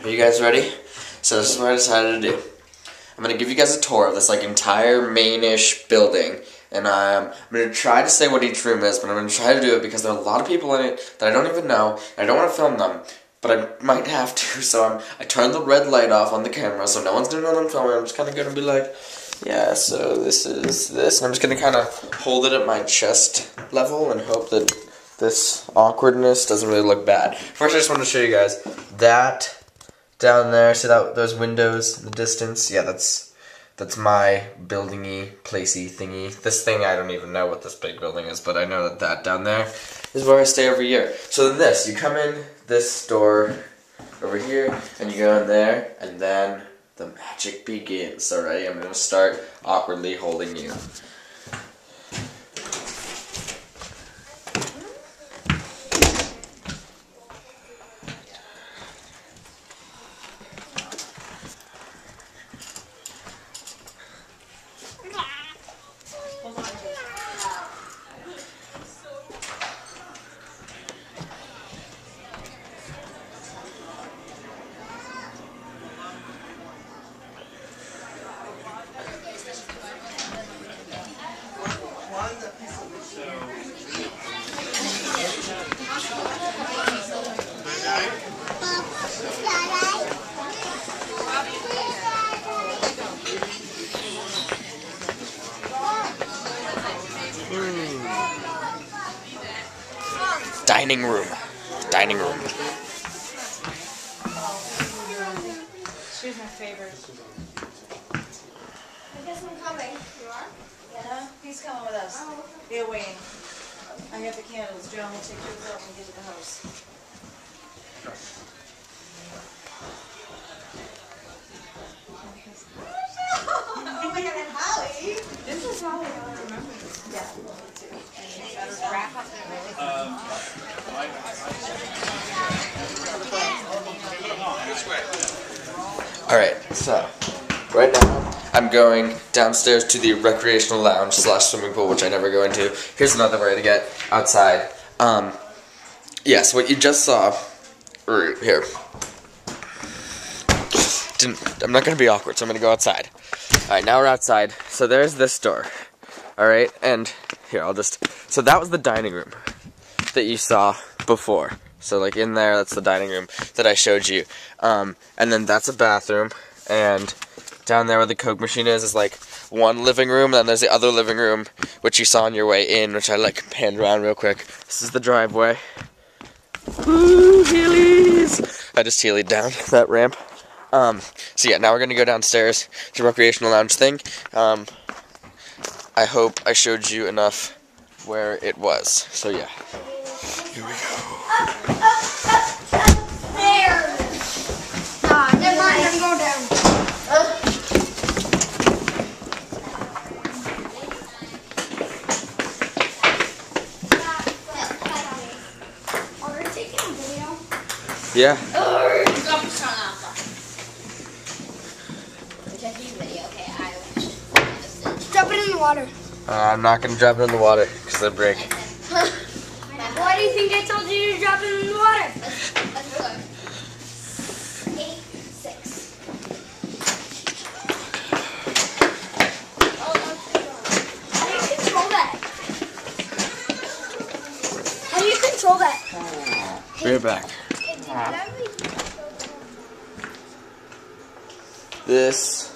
Are you guys ready? So this is what I decided to do. I'm going to give you guys a tour of this like entire main-ish building. And I'm going to try to say what each room is, but I'm going to try to do it because there are a lot of people in it that I don't even know. And I don't want to film them, but I might have to. So I turned the red light off on the camera so no one's going to know I'm filming. I'm just kind of going to be like, yeah, so this is this. And I'm just going to kind of hold it at my chest level and hope that this awkwardness doesn't really look bad. First, I just want to show you guys that down there. See that those windows in the distance? Yeah, that's my buildingy, placey thingy. This thing, I don't even know what this big building is, but I know that that down there is where I stay every year. So then this, you come in this door over here, and you go in there, and then the magic begins. So ready? I'm going to start awkwardly holding you. Dining room. Dining room. She's my favorite. I guess I'm coming. You are? Yeah, he's coming with us. Oh. They're waiting. I have the candles. John will take yours out when we get to the house. Oh my god, and Holly. This is Holly. I remember this. Yeah, me too. Wrap up there really. Alright, so right now I'm going downstairs to the recreational lounge / swimming pool, which I never go into. Here's another way to get outside. Yes, what you just saw here. I'm not gonna be awkward, so I'm gonna go outside. Alright, now we're outside. So there's this door. Alright, and here so that was the dining room that you saw before. So like in there, that's the dining room that I showed you. And then that's a bathroom, and down there where the Coke machine is like one living room, and then there's the other living room, which you saw on your way in, which I like panned around real quick. This is the driveway. Woo, heelys! I just heelied down that ramp. So yeah, now we're gonna go downstairs to recreational lounge thing. I hope I showed you enough where it was. So yeah, here we go. There. Nah, never mind. I'm going down. Are you taking a video? Yeah. Drop it in the water. I'm not gonna drop it in the water because they'll break. Why do you think I told you to drop it in the water? Let's go. 8, 6. How do you control that? How do you control that? Bring it back. This.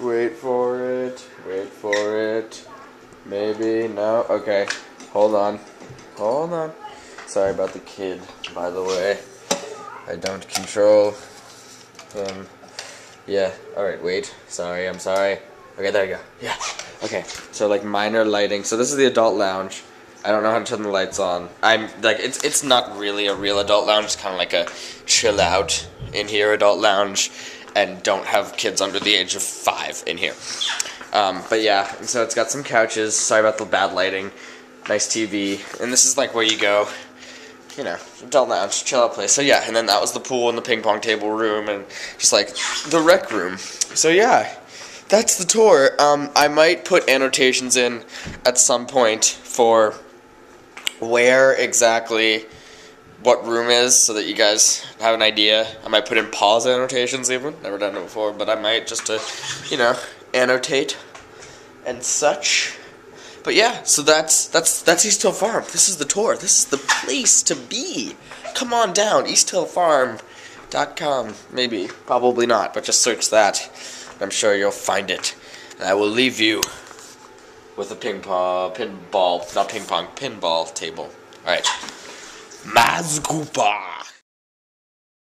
Wait for it. Wait for it. Maybe. No. Okay. Hold on. Hold on. Sorry about the kid, by the way. I don't control him. Yeah. Alright, wait. Sorry, I'm sorry. Okay, there you go. Yeah. Okay. So like minor lighting. So this is the adult lounge. I don't know how to turn the lights on. I'm like it's not really a real adult lounge, it's kinda like a chill out in here adult lounge. And don't have kids under the age of 5 in here. But yeah, so it's got some couches. Sorry about the bad lighting. Nice TV. And this is like where you go, you know, adult lounge, chill out place. So yeah, and then that was the pool and the ping pong table room and just like the rec room. So yeah, that's the tour. I might put annotations in at some point for where exactly what room is so that you guys have an idea. I might put in pause annotations even. Never done it before, but I might just to, annotate and such. But yeah, so that's East Hill Farm. This is the tour. This is the place to be. Come on down, easthillfarm.com. Maybe, probably not, but just search that. I'm sure you'll find it. And I will leave you with a pinball table. Alright. MAZGOOPAH!